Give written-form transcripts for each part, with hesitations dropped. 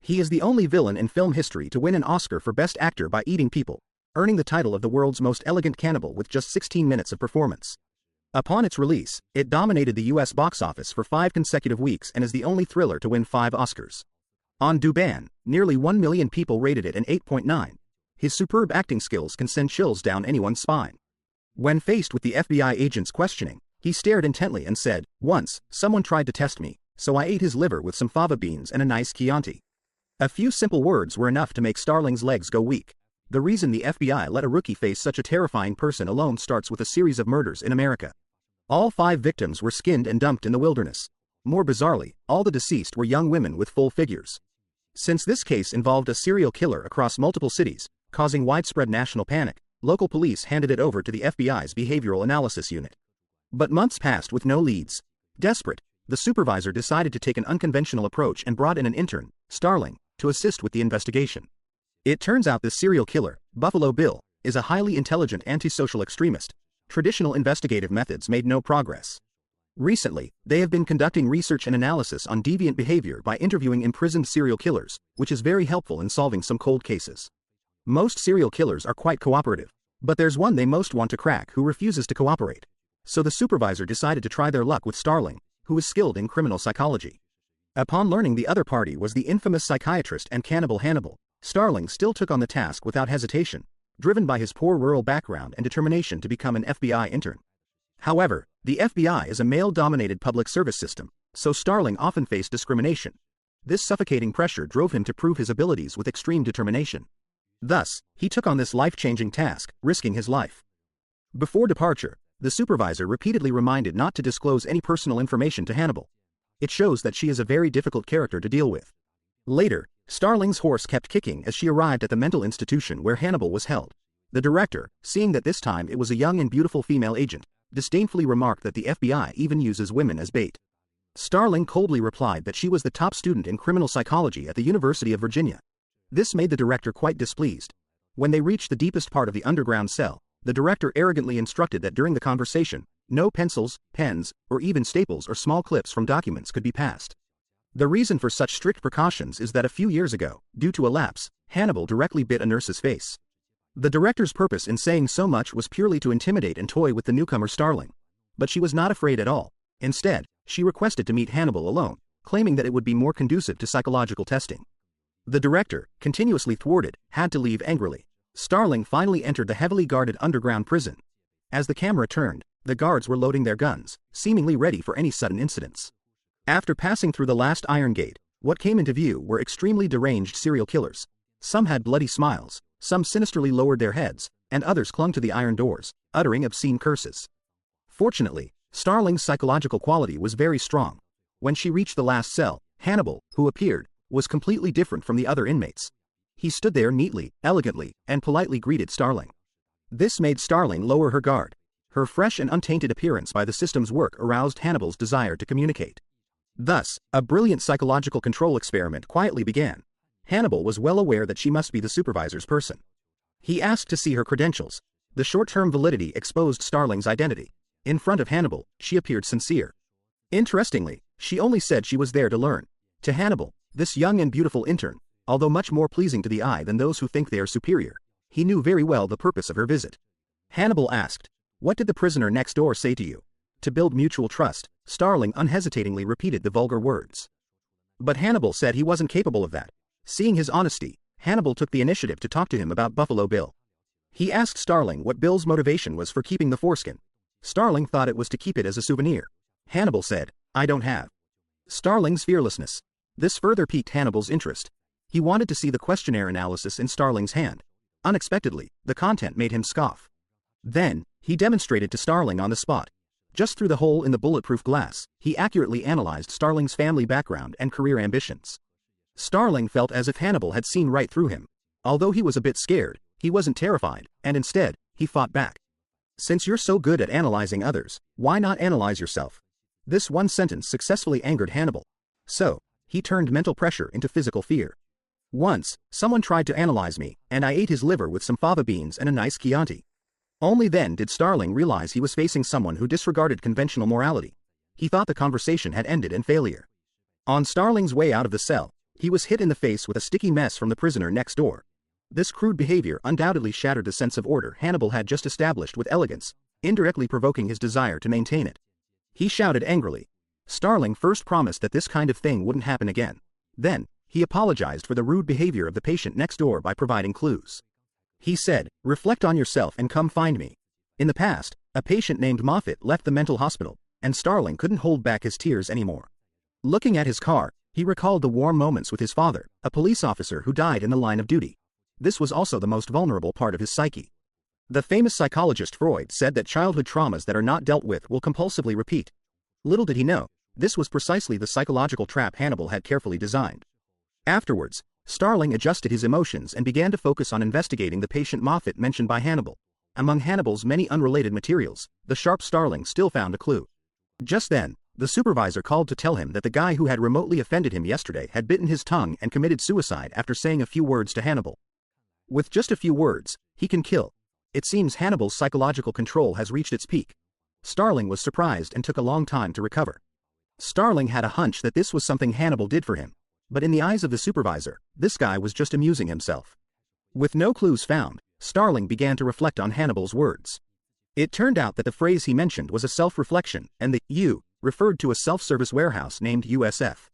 He is the only villain in film history to win an Oscar for Best Actor by eating people, earning the title of the world's most elegant cannibal with just 16 minutes of performance. Upon its release, it dominated the US box office for 5 consecutive weeks and is the only thriller to win 5 Oscars. On Duban, nearly 1 million people rated it an 8.9. His superb acting skills can send chills down anyone's spine. When faced with the FBI agent's questioning, he stared intently and said, "Once, someone tried to test me, so I ate his liver with some fava beans and a nice Chianti." A few simple words were enough to make Starling's legs go weak. The reason the FBI let a rookie face such a terrifying person alone starts with a series of murders in America. All 5 victims were skinned and dumped in the wilderness. More bizarrely, all the deceased were young women with full figures. Since this case involved a serial killer across multiple cities, causing widespread national panic, local police handed it over to the FBI's Behavioral Analysis Unit. But months passed with no leads. Desperate, the supervisor decided to take an unconventional approach and brought in an intern, Starling, to assist with the investigation. It turns out this serial killer, Buffalo Bill, is a highly intelligent antisocial extremist. Traditional investigative methods made no progress. Recently, they have been conducting research and analysis on deviant behavior by interviewing imprisoned serial killers, which is very helpful in solving some cold cases. Most serial killers are quite cooperative, but there's one they most want to crack who refuses to cooperate. So the supervisor decided to try their luck with Starling, who is skilled in criminal psychology. Upon learning the other party was the infamous psychiatrist and cannibal Hannibal, Starling still took on the task without hesitation, driven by his poor rural background and determination to become an FBI intern. However, the FBI is a male-dominated public service system, so Starling often faced discrimination. This suffocating pressure drove him to prove his abilities with extreme determination. Thus, he took on this life-changing task, risking his life. Before departure, the supervisor repeatedly reminded not to disclose any personal information to Hannibal. It shows that she is a very difficult character to deal with. Later, Starling's horse kept kicking as she arrived at the mental institution where Hannibal was held. The director, seeing that this time it was a young and beautiful female agent, disdainfully remarked that the FBI even uses women as bait. Starling coldly replied that she was the top student in criminal psychology at the University of Virginia. This made the director quite displeased. When they reached the deepest part of the underground cell, the director arrogantly instructed that during the conversation, no pencils, pens, or even staples or small clips from documents could be passed. The reason for such strict precautions is that a few years ago, due to a lapse, Hannibal directly bit a nurse's face. The director's purpose in saying so much was purely to intimidate and toy with the newcomer Starling. But she was not afraid at all. Instead, she requested to meet Hannibal alone, claiming that it would be more conducive to psychological testing. The director, continuously thwarted, had to leave angrily. Starling finally entered the heavily guarded underground prison. As the camera turned, the guards were loading their guns, seemingly ready for any sudden incidents. After passing through the last iron gate, what came into view were extremely deranged serial killers. Some had bloody smiles, some sinisterly lowered their heads, and others clung to the iron doors, uttering obscene curses. Fortunately, Starling's psychological quality was very strong. When she reached the last cell, Hannibal, who appeared, was completely different from the other inmates. He stood there neatly, elegantly, and politely greeted Starling. This made Starling lower her guard. Her fresh and untainted appearance by the system's work aroused Hannibal's desire to communicate. Thus, a brilliant psychological control experiment quietly began. Hannibal was well aware that she must be the supervisor's person. He asked to see her credentials. The short-term validity exposed Starling's identity. In front of Hannibal, she appeared sincere. Interestingly, she only said she was there to learn. To Hannibal, this young and beautiful intern, although much more pleasing to the eye than those who think they are superior, he knew very well the purpose of her visit. Hannibal asked, "What did the prisoner next door say to you?" To build mutual trust, Starling unhesitatingly repeated the vulgar words. But Hannibal said he wasn't capable of that. Seeing his honesty, Hannibal took the initiative to talk to him about Buffalo Bill. He asked Starling what Bill's motivation was for keeping the foreskin. Starling thought it was to keep it as a souvenir. Hannibal said, "I don't have." Starling's fearlessness. This further piqued Hannibal's interest. He wanted to see the questionnaire analysis in Starling's hand. Unexpectedly, the content made him scoff. Then, he demonstrated to Starling on the spot. Just through the hole in the bulletproof glass, he accurately analyzed Starling's family background and career ambitions. Starling felt as if Hannibal had seen right through him. Although he was a bit scared, he wasn't terrified, and instead, he fought back. "Since you're so good at analyzing others, why not analyze yourself?" This one sentence successfully angered Hannibal. So, he turned mental pressure into physical fear. "Once, someone tried to analyze me, and I ate his liver with some fava beans and a nice Chianti." Only then did Starling realize he was facing someone who disregarded conventional morality. He thought the conversation had ended in failure. On Starling's way out of the cell, He was hit in the face with a sticky mess from the prisoner next door. This crude behavior undoubtedly shattered the sense of order Hannibal had just established with elegance, indirectly provoking his desire to maintain it. He shouted angrily. Starling first promised that this kind of thing wouldn't happen again. Then, he apologized for the rude behavior of the patient next door by providing clues. He said, "Reflect on yourself and come find me." In the past, a patient named Moffat left the mental hospital, and Starling couldn't hold back his tears anymore. Looking at his car, he recalled the warm moments with his father, a police officer who died in the line of duty. This was also the most vulnerable part of his psyche. The famous psychologist Freud said that childhood traumas that are not dealt with will compulsively repeat. Little did he know, this was precisely the psychological trap Hannibal had carefully designed. Afterwards, Starling adjusted his emotions and began to focus on investigating the patient Moffat mentioned by Hannibal. Among Hannibal's many unrelated materials, the sharp Starling still found a clue. Just then, the supervisor called to tell him that the guy who had remotely offended him yesterday had bitten his tongue and committed suicide after saying a few words to Hannibal. With just a few words, he can kill. It seems Hannibal's psychological control has reached its peak. Starling was surprised and took a long time to recover. Starling had a hunch that this was something Hannibal did for him, but in the eyes of the supervisor, this guy was just amusing himself. With no clues found, Starling began to reflect on Hannibal's words. It turned out that the phrase he mentioned was a self-reflection, and the "you" referred to a self-service warehouse named USF.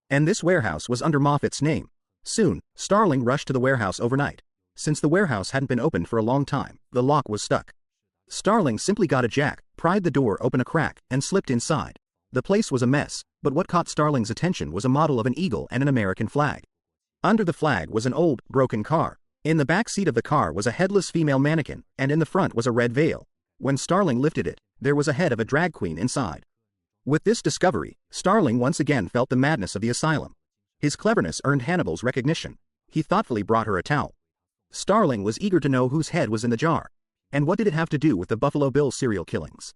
And this warehouse was under Moffat's name. Soon, Starling rushed to the warehouse overnight. Since the warehouse hadn't been opened for a long time, the lock was stuck. Starling simply got a jack, pried the door open a crack, and slipped inside. The place was a mess, but what caught Starling's attention was a model of an eagle and an American flag. Under the flag was an old, broken car. In the back seat of the car was a headless female mannequin, and in the front was a red veil. When Starling lifted it, there was a head of a drag queen inside. With this discovery, Starling once again felt the madness of the asylum. His cleverness earned Hannibal's recognition. He thoughtfully brought her a towel. Starling was eager to know whose head was in the jar. And what did it have to do with the Buffalo Bill serial killings?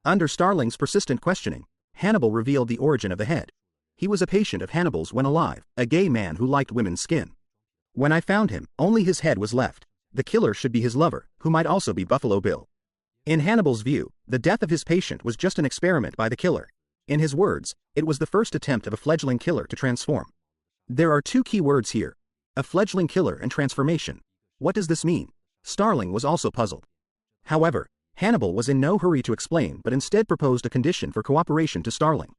Under Starling's persistent questioning, Hannibal revealed the origin of the head. He was a patient of Hannibal's when alive, a gay man who liked women's skin. When I found him, only his head was left. The killer should be his lover, who might also be Buffalo Bill. In Hannibal's view, the death of his patient was just an experiment by the killer. In his words, it was the first attempt of a fledgling killer to transform. There are two key words here: a fledgling killer and transformation. What does this mean? Starling was also puzzled. However, Hannibal was in no hurry to explain but instead proposed a condition for cooperation to Starling.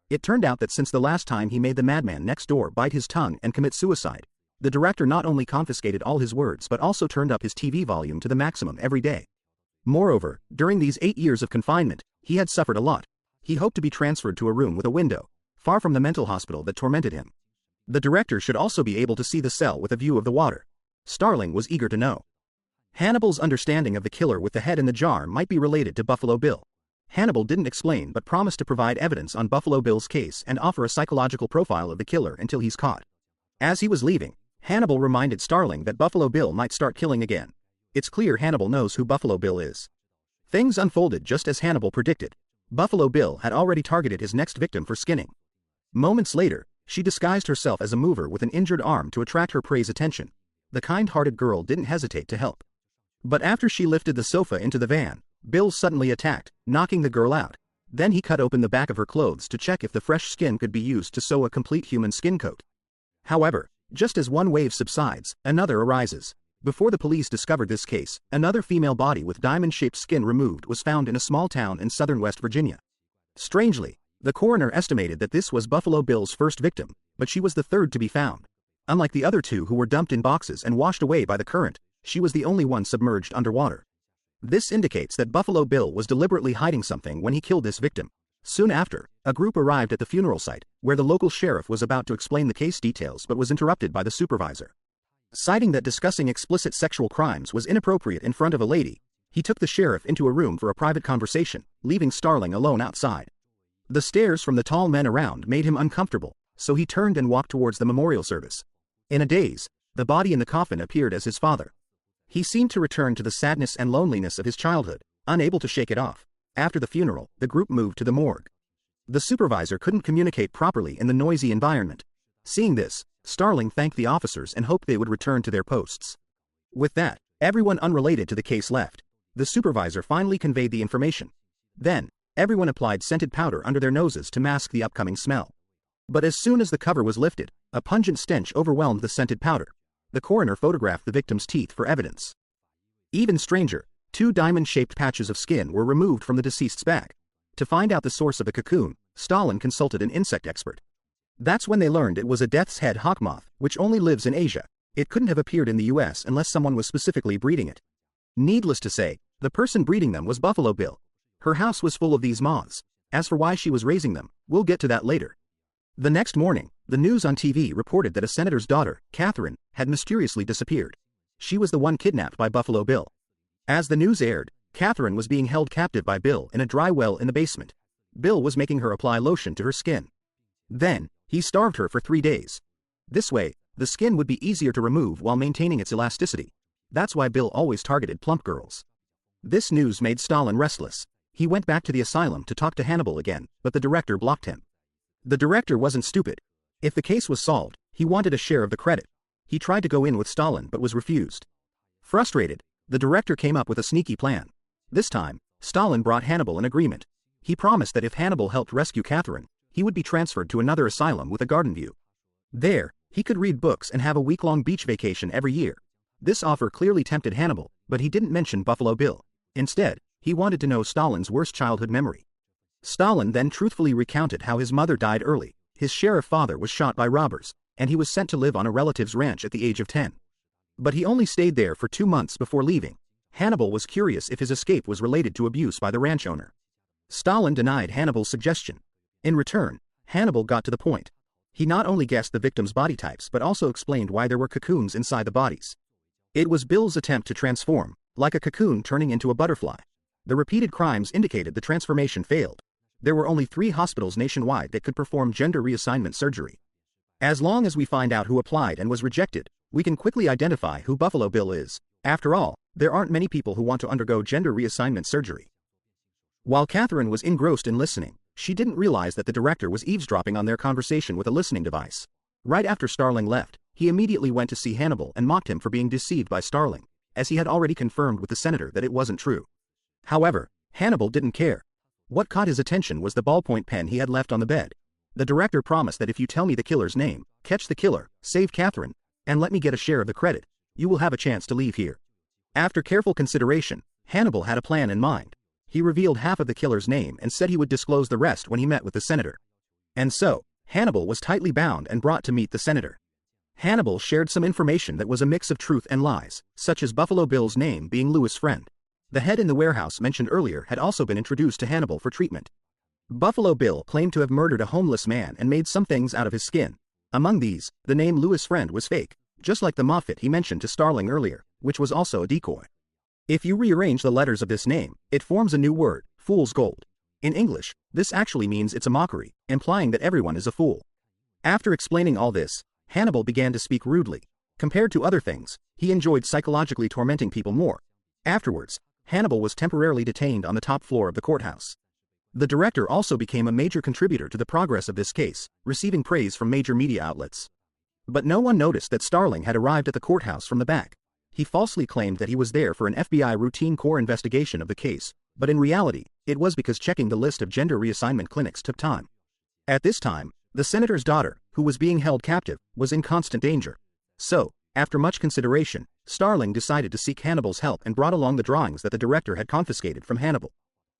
It turned out that since the last time he made the madman next door bite his tongue and commit suicide, the director not only confiscated all his words but also turned up his TV volume to the maximum every day. Moreover, during these 8 years of confinement, he had suffered a lot. He hoped to be transferred to a room with a window, far from the mental hospital that tormented him. The director should also be able to see the cell with a view of the water. Starling was eager to know. Hannibal's understanding of the killer with the head in the jar might be related to Buffalo Bill. Hannibal didn't explain but promised to provide evidence on Buffalo Bill's case and offer a psychological profile of the killer until he's caught. As he was leaving, Hannibal reminded Starling that Buffalo Bill might start killing again. It's clear Hannibal knows who Buffalo Bill is. Things unfolded just as Hannibal predicted. Buffalo Bill had already targeted his next victim for skinning. Moments later, she disguised herself as a mover with an injured arm to attract her prey's attention. The kind-hearted girl didn't hesitate to help. But after she lifted the sofa into the van, Bill suddenly attacked, knocking the girl out. Then he cut open the back of her clothes to check if the fresh skin could be used to sew a complete human skin coat. However, just as one wave subsides, another arises. Before the police discovered this case, another female body with diamond-shaped skin removed was found in a small town in southern West Virginia. Strangely, the coroner estimated that this was Buffalo Bill's first victim, but she was the third to be found. Unlike the other two who were dumped in boxes and washed away by the current, she was the only one submerged underwater. This indicates that Buffalo Bill was deliberately hiding something when he killed this victim. Soon after, a group arrived at the funeral site, where the local sheriff was about to explain the case details but was interrupted by the supervisor. Citing that discussing explicit sexual crimes was inappropriate in front of a lady, he took the sheriff into a room for a private conversation, leaving Starling alone outside. The stares from the tall men around made him uncomfortable, so he turned and walked towards the memorial service. In a daze, the body in the coffin appeared as his father. He seemed to return to the sadness and loneliness of his childhood, unable to shake it off. After the funeral, the group moved to the morgue. The supervisor couldn't communicate properly in the noisy environment. Seeing this, Starling thanked the officers and hoped they would return to their posts. With that, everyone unrelated to the case left. The supervisor finally conveyed the information. Then, everyone applied scented powder under their noses to mask the upcoming smell. But as soon as the cover was lifted, A pungent stench overwhelmed the scented powder. The coroner photographed the victim's teeth for evidence. Even stranger, 2 diamond-shaped patches of skin were removed from the deceased's back. To find out the source of the cocoon, Stalin consulted an insect expert. That's when they learned it was a death's head hawk moth, which only lives in Asia. It couldn't have appeared in the US unless someone was specifically breeding it. Needless to say, the person breeding them was Buffalo Bill. Her house was full of these moths. As for why she was raising them, we'll get to that later. The next morning, the news on TV reported that a senator's daughter, Catherine, had mysteriously disappeared. She was the one kidnapped by Buffalo Bill. As the news aired, Catherine was being held captive by Bill in a dry well in the basement. Bill was making her apply lotion to her skin. Then, he starved her for 3 days. This way, the skin would be easier to remove while maintaining its elasticity. That's why Bill always targeted plump girls. This news made Stalin restless. He went back to the asylum to talk to Hannibal again, but the director blocked him. The director wasn't stupid. If the case was solved, he wanted a share of the credit. He tried to go in with Stalin but was refused. Frustrated, the director came up with a sneaky plan. This time, Stalin brought Hannibal an agreement. He promised that if Hannibal helped rescue Catherine, he would be transferred to another asylum with a garden view. There, he could read books and have a week-long beach vacation every year. This offer clearly tempted Hannibal, but he didn't mention Buffalo Bill. Instead, he wanted to know Stalin's worst childhood memory. Stalin then truthfully recounted how his mother died early, his sheriff father was shot by robbers, and he was sent to live on a relative's ranch at the age of 10. But he only stayed there for 2 months before leaving. Hannibal was curious if his escape was related to abuse by the ranch owner. Stalin denied Hannibal's suggestion. In return, Hannibal got to the point. He not only guessed the victims' body types but also explained why there were cocoons inside the bodies. It was Bill's attempt to transform, like a cocoon turning into a butterfly. The repeated crimes indicated the transformation failed. There were only 3 hospitals nationwide that could perform gender reassignment surgery. As long as we find out who applied and was rejected, we can quickly identify who Buffalo Bill is. After all, there aren't many people who want to undergo gender reassignment surgery. While Catherine was engrossed in listening, she didn't realize that the director was eavesdropping on their conversation with a listening device. Right after Starling left, he immediately went to see Hannibal and mocked him for being deceived by Starling, as he had already confirmed with the senator that it wasn't true. However, Hannibal didn't care. What caught his attention was the ballpoint pen he had left on the bed. The director promised that if you tell me the killer's name, catch the killer, save Catherine, and let me get a share of the credit, you will have a chance to leave here. After careful consideration, Hannibal had a plan in mind. He revealed half of the killer's name and said he would disclose the rest when he met with the senator. And so, Hannibal was tightly bound and brought to meet the senator. Hannibal shared some information that was a mix of truth and lies, such as Buffalo Bill's name being Louis' friend. The head in the warehouse mentioned earlier had also been introduced to Hannibal for treatment. Buffalo Bill claimed to have murdered a homeless man and made some things out of his skin. Among these, the name Louis' friend was fake, just like the Moffat he mentioned to Starling earlier, which was also a decoy. If you rearrange the letters of this name, it forms a new word, fool's gold. In English, this actually means it's a mockery, implying that everyone is a fool. After explaining all this, Hannibal began to speak rudely. Compared to other things, he enjoyed psychologically tormenting people more. Afterwards, Hannibal was temporarily detained on the top floor of the courthouse. The director also became a major contributor to the progress of this case, receiving praise from major media outlets. But no one noticed that Starling had arrived at the courthouse from the back. He falsely claimed that he was there for an FBI routine core investigation of the case, but in reality, it was because checking the list of gender reassignment clinics took time. At this time, the senator's daughter, who was being held captive, was in constant danger. So, after much consideration, Starling decided to seek Hannibal's help and brought along the drawings that the director had confiscated from Hannibal.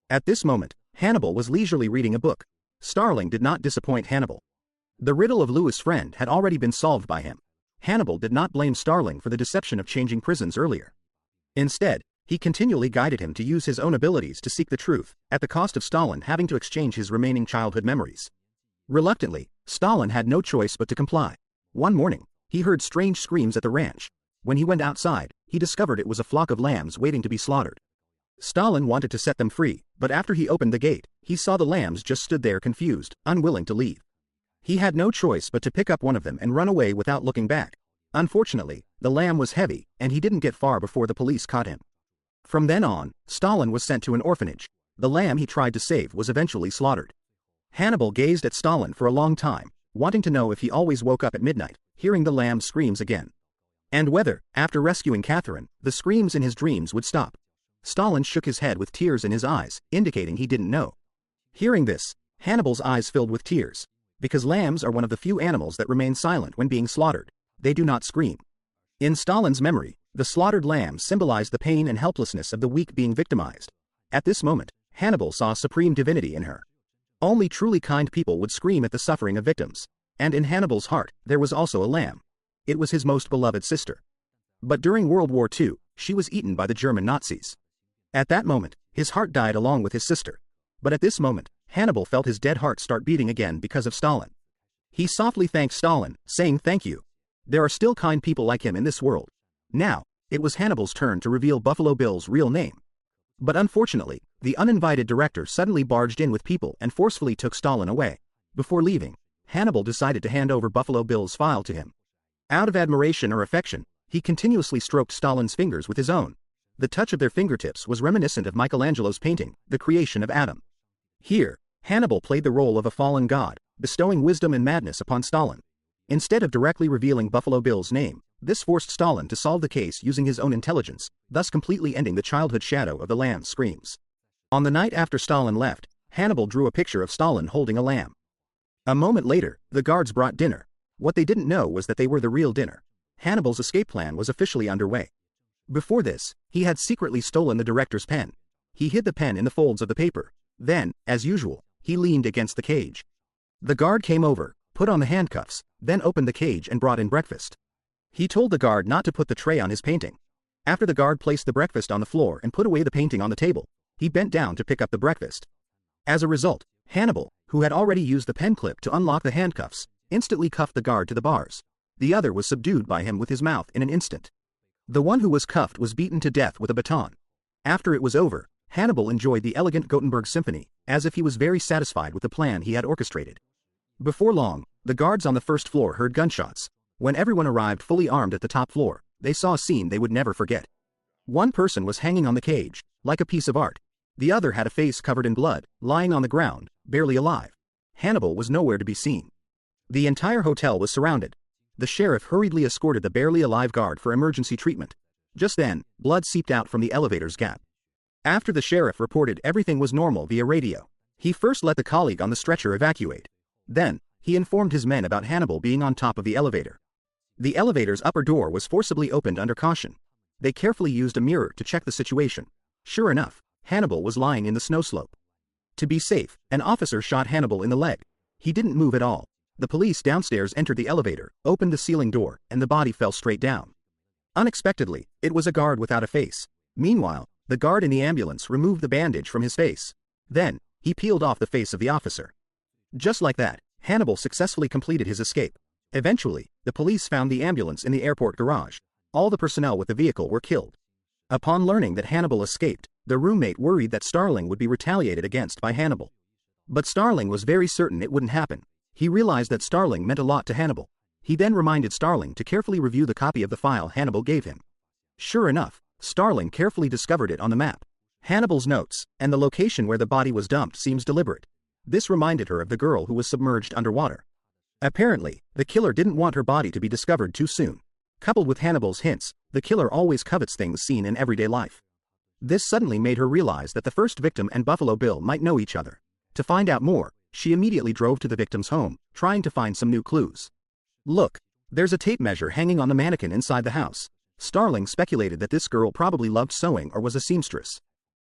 At this moment, Hannibal was leisurely reading a book. Starling did not disappoint Hannibal. The riddle of Louis' friend had already been solved by him. Hannibal did not blame Starling for the deception of changing prisons earlier. Instead, he continually guided him to use his own abilities to seek the truth, at the cost of Stalin having to exchange his remaining childhood memories. Reluctantly, Stalin had no choice but to comply. One morning, he heard strange screams at the ranch. When he went outside, he discovered it was a flock of lambs waiting to be slaughtered. Stalin wanted to set them free, but after he opened the gate, he saw the lambs just stood there confused, unwilling to leave. He had no choice but to pick up one of them and run away without looking back. Unfortunately, the lamb was heavy, and he didn't get far before the police caught him. From then on, Stalin was sent to an orphanage. The lamb he tried to save was eventually slaughtered. Hannibal gazed at Stalin for a long time, wanting to know if he always woke up at midnight, hearing the lamb's screams again. And whether, after rescuing Catherine, the screams in his dreams would stop. Stalin shook his head with tears in his eyes, indicating he didn't know. Hearing this, Hannibal's eyes filled with tears. because lambs are one of the few animals that remain silent when being slaughtered. They do not scream. In Stalin's memory, the slaughtered lamb symbolized the pain and helplessness of the weak being victimized. At this moment, Hannibal saw supreme divinity in her. Only truly kind people would scream at the suffering of victims. And in Hannibal's heart, there was also a lamb. It was his most beloved sister. But during World War II, she was eaten by the German Nazis. At that moment, his heart died along with his sister. But at this moment, Hannibal felt his dead heart start beating again because of Stalin. He softly thanked Stalin, saying thank you. There are still kind people like him in this world. Now, it was Hannibal's turn to reveal Buffalo Bill's real name. But unfortunately, the uninvited director suddenly barged in with people and forcefully took Stalin away. Before leaving, Hannibal decided to hand over Buffalo Bill's file to him. Out of admiration or affection, he continuously stroked Stalin's fingers with his own. The touch of their fingertips was reminiscent of Michelangelo's painting, The Creation of Adam. Here, Hannibal played the role of a fallen god, bestowing wisdom and madness upon Stalin. Instead of directly revealing Buffalo Bill's name, this forced Stalin to solve the case using his own intelligence, thus completely ending the childhood shadow of the lamb's screams. On the night after Stalin left, Hannibal drew a picture of Stalin holding a lamb. A moment later, the guards brought dinner. What they didn't know was that they were the real dinner. Hannibal's escape plan was officially underway. Before this, he had secretly stolen the director's pen. He hid the pen in the folds of the paper. Then, as usual, he leaned against the cage. The guard came over, put on the handcuffs, then opened the cage and brought in breakfast. He told the guard not to put the tray on his painting. After the guard placed the breakfast on the floor and put away the painting on the table, he bent down to pick up the breakfast. As a result, Hannibal, who had already used the pen clip to unlock the handcuffs, instantly cuffed the guard to the bars. The other was subdued by him with his mouth in an instant. The one who was cuffed was beaten to death with a baton. After it was over, Hannibal enjoyed the elegant Gothenburg Symphony, as if he was very satisfied with the plan he had orchestrated. Before long, the guards on the first floor heard gunshots. When everyone arrived fully armed at the top floor, they saw a scene they would never forget. One person was hanging on the cage, like a piece of art. The other had a face covered in blood, lying on the ground, barely alive. Hannibal was nowhere to be seen. The entire hotel was surrounded. The sheriff hurriedly escorted the barely alive guard for emergency treatment. Just then, blood seeped out from the elevator's gap. After the sheriff reported everything was normal via radio, he first let the colleague on the stretcher evacuate. Then, he informed his men about Hannibal being on top of the elevator. The elevator's upper door was forcibly opened under caution. They carefully used a mirror to check the situation. Sure enough, Hannibal was lying in the snow slope. To be safe, an officer shot Hannibal in the leg. He didn't move at all. The police downstairs entered the elevator, opened the ceiling door, and the body fell straight down. Unexpectedly, it was a guard without a face. Meanwhile, the guard in the ambulance removed the bandage from his face. Then, he peeled off the face of the officer. Just like that, Hannibal successfully completed his escape. Eventually, the police found the ambulance in the airport garage. All the personnel with the vehicle were killed. Upon learning that Hannibal escaped, the roommate worried that Starling would be retaliated against by Hannibal. But Starling was very certain it wouldn't happen. He realized that Starling meant a lot to Hannibal. He then reminded Starling to carefully review the copy of the file Hannibal gave him. Sure enough, Starling carefully discovered it on the map. Hannibal's notes, and the location where the body was dumped seems deliberate. This reminded her of the girl who was submerged underwater. Apparently, the killer didn't want her body to be discovered too soon. Coupled with Hannibal's hints, the killer always covets things seen in everyday life. This suddenly made her realize that the first victim and Buffalo Bill might know each other. To find out more, she immediately drove to the victim's home, trying to find some new clues. Look, there's a tape measure hanging on the mannequin inside the house. Starling speculated that this girl probably loved sewing or was a seamstress.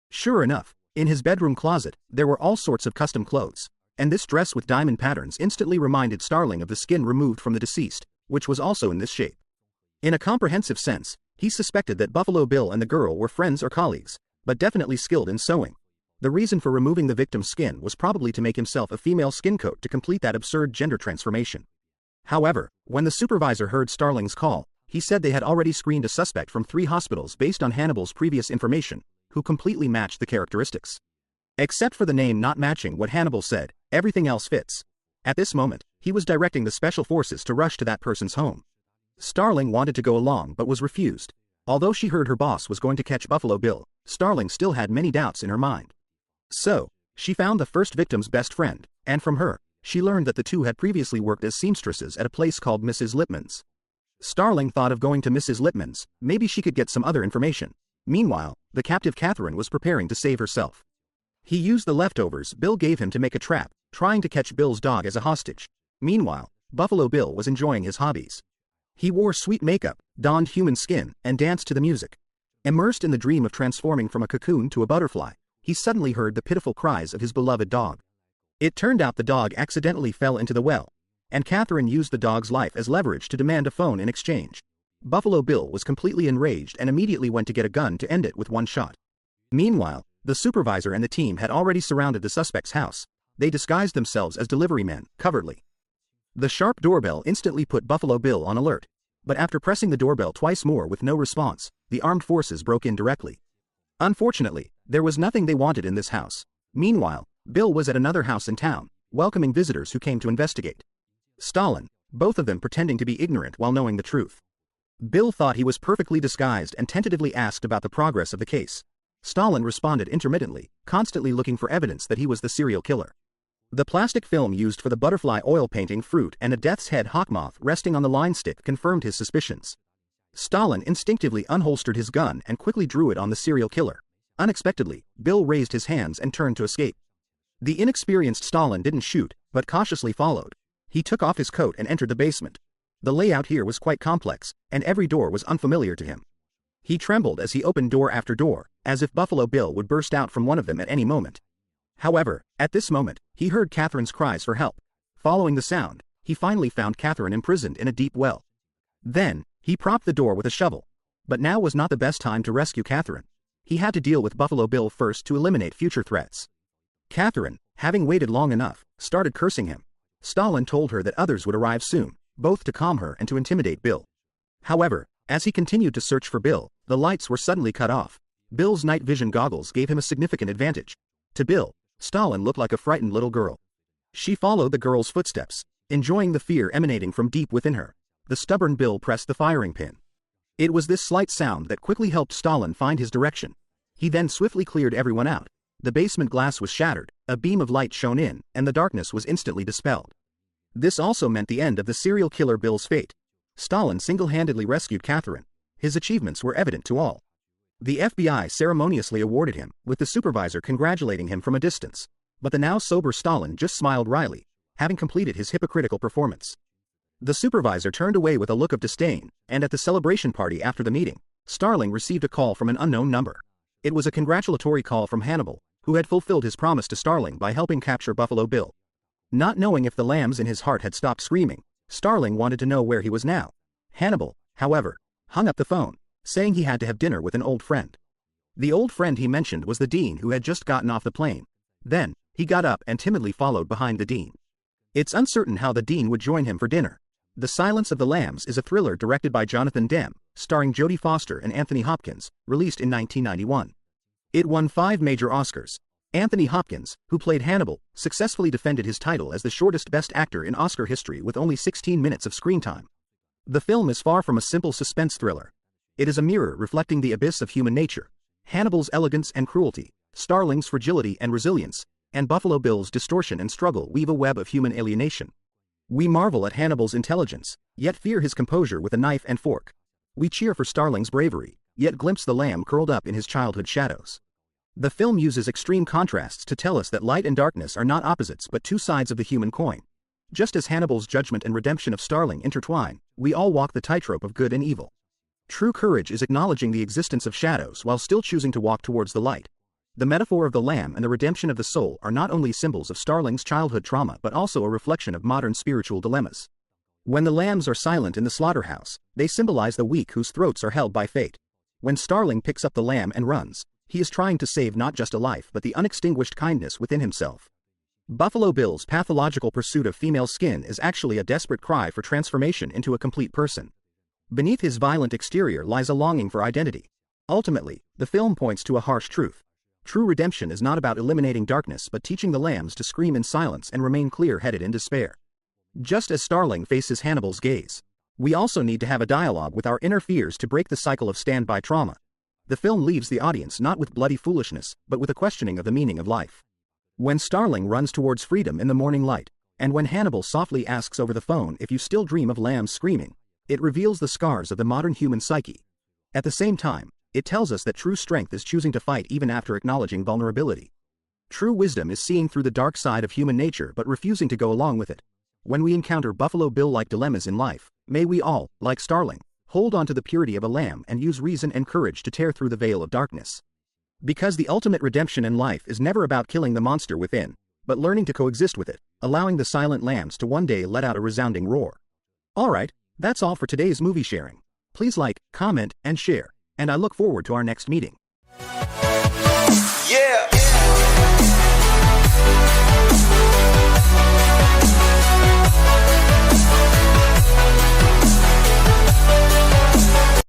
Sure enough, in his bedroom closet, there were all sorts of custom clothes, and this dress with diamond patterns instantly reminded Starling of the skin removed from the deceased, which was also in this shape. In a comprehensive sense, he suspected that Buffalo Bill and the girl were friends or colleagues, but definitely skilled in sewing. The reason for removing the victim's skin was probably to make himself a female skin coat to complete that absurd gender transformation. However, when the supervisor heard Starling's call, he said they had already screened a suspect from 3 hospitals based on Hannibal's previous information, who completely matched the characteristics. Except for the name not matching what Hannibal said, everything else fits. At this moment, he was directing the special forces to rush to that person's home. Starling wanted to go along but was refused. Although she heard her boss was going to catch Buffalo Bill, Starling still had many doubts in her mind. So, she found the first victim's best friend, and from her, she learned that the two had previously worked as seamstresses at a place called Mrs. Lipman's. Starling thought of going to Mrs. Lipman's, maybe she could get some other information. Meanwhile, the captive Catherine was preparing to save herself. He used the leftovers Bill gave him to make a trap, trying to catch Bill's dog as a hostage. Meanwhile, Buffalo Bill was enjoying his hobbies. He wore sweet makeup, donned human skin, and danced to the music. Immersed in the dream of transforming from a cocoon to a butterfly, he suddenly heard the pitiful cries of his beloved dog. It turned out the dog accidentally fell into the well, and Catherine used the dog's life as leverage to demand a phone in exchange. Buffalo Bill was completely enraged and immediately went to get a gun to end it with one shot. Meanwhile, the supervisor and the team had already surrounded the suspect's house. They disguised themselves as delivery men, covertly. The sharp doorbell instantly put Buffalo Bill on alert, but after pressing the doorbell twice more with no response, the armed forces broke in directly. Unfortunately, there was nothing they wanted in this house. Meanwhile, Bill was at another house in town, welcoming visitors who came to investigate. Stalin, both of them pretending to be ignorant while knowing the truth. Bill thought he was perfectly disguised and tentatively asked about the progress of the case. Stalin responded intermittently, constantly looking for evidence that he was the serial killer. The plastic film used for the butterfly oil painting fruit and a death's head hawkmoth resting on the line stick confirmed his suspicions. Stalin instinctively unholstered his gun and quickly drew it on the serial killer. Unexpectedly, Bill raised his hands and turned to escape. The inexperienced Stalin didn't shoot, but cautiously followed. He took off his coat and entered the basement. The layout here was quite complex, and every door was unfamiliar to him. He trembled as he opened door after door, as if Buffalo Bill would burst out from one of them at any moment. However, at this moment, he heard Catherine's cries for help. Following the sound, he finally found Catherine imprisoned in a deep well. Then, he propped the door with a shovel. But now was not the best time to rescue Catherine. He had to deal with Buffalo Bill first to eliminate future threats. Catherine, having waited long enough, started cursing him. Stalin told her that others would arrive soon, both to calm her and to intimidate Bill. However, as he continued to search for Bill, the lights were suddenly cut off. Bill's night vision goggles gave him a significant advantage. To Bill, Stalin looked like a frightened little girl. She followed the girl's footsteps, enjoying the fear emanating from deep within her. The stubborn Bill pressed the firing pin. It was this slight sound that quickly helped Stalin find his direction. He then swiftly cleared everyone out. The basement glass was shattered, a beam of light shone in, and the darkness was instantly dispelled. This also meant the end of the serial killer Bill's fate. Stalin single-handedly rescued Catherine. His achievements were evident to all. The FBI ceremoniously awarded him, with the supervisor congratulating him from a distance. But the now sober Stalin just smiled wryly, having completed his hypocritical performance. The supervisor turned away with a look of disdain, and at the celebration party after the meeting, Starling received a call from an unknown number. It was a congratulatory call from Hannibal, who had fulfilled his promise to Starling by helping capture Buffalo Bill. Not knowing if the lambs in his heart had stopped screaming, Starling wanted to know where he was now. Hannibal, however, hung up the phone, saying he had to have dinner with an old friend. The old friend he mentioned was the dean who had just gotten off the plane. Then, he got up and timidly followed behind the dean. It's uncertain how the dean would join him for dinner. The Silence of the Lambs is a thriller directed by Jonathan Demme, starring Jodie Foster and Anthony Hopkins, released in 1991. It won 5 major Oscars. Anthony Hopkins, who played Hannibal, successfully defended his title as the shortest Best Actor in Oscar history with only 16 minutes of screen time. The film is far from a simple suspense thriller. It is a mirror reflecting the abyss of human nature, Hannibal's elegance and cruelty, Starling's fragility and resilience, and Buffalo Bill's distortion and struggle weave a web of human alienation. We marvel at Hannibal's intelligence, yet fear his composure with a knife and fork. We cheer for Starling's bravery, yet glimpse the lamb curled up in his childhood shadows. The film uses extreme contrasts to tell us that light and darkness are not opposites but two sides of the human coin. Just as Hannibal's judgment and redemption of Starling intertwine, we all walk the tightrope of good and evil. True courage is acknowledging the existence of shadows while still choosing to walk towards the light. The metaphor of the lamb and the redemption of the soul are not only symbols of Starling's childhood trauma but also a reflection of modern spiritual dilemmas. When the lambs are silent in the slaughterhouse, they symbolize the weak whose throats are held by fate. When Starling picks up the lamb and runs, he is trying to save not just a life but the unextinguished kindness within himself. Buffalo Bill's pathological pursuit of female skin is actually a desperate cry for transformation into a complete person. Beneath his violent exterior lies a longing for identity. Ultimately, the film points to a harsh truth. True redemption is not about eliminating darkness but teaching the lambs to scream in silence and remain clear-headed in despair. Just as Starling faces Hannibal's gaze, we also need to have a dialogue with our inner fears to break the cycle of standby trauma. The film leaves the audience not with bloody foolishness, but with a questioning of the meaning of life. When Starling runs towards freedom in the morning light, and when Hannibal softly asks over the phone if you still dream of lambs screaming, it reveals the scars of the modern human psyche. At the same time, it tells us that true strength is choosing to fight even after acknowledging vulnerability. True wisdom is seeing through the dark side of human nature but refusing to go along with it. When we encounter Buffalo Bill-like dilemmas in life, may we all, like Starling, hold on to the purity of a lamb and use reason and courage to tear through the veil of darkness. Because the ultimate redemption in life is never about killing the monster within, but learning to coexist with it, allowing the silent lambs to one day let out a resounding roar. Alright, that's all for today's movie sharing. Please like, comment, and share, and I look forward to our next meeting. Yeah.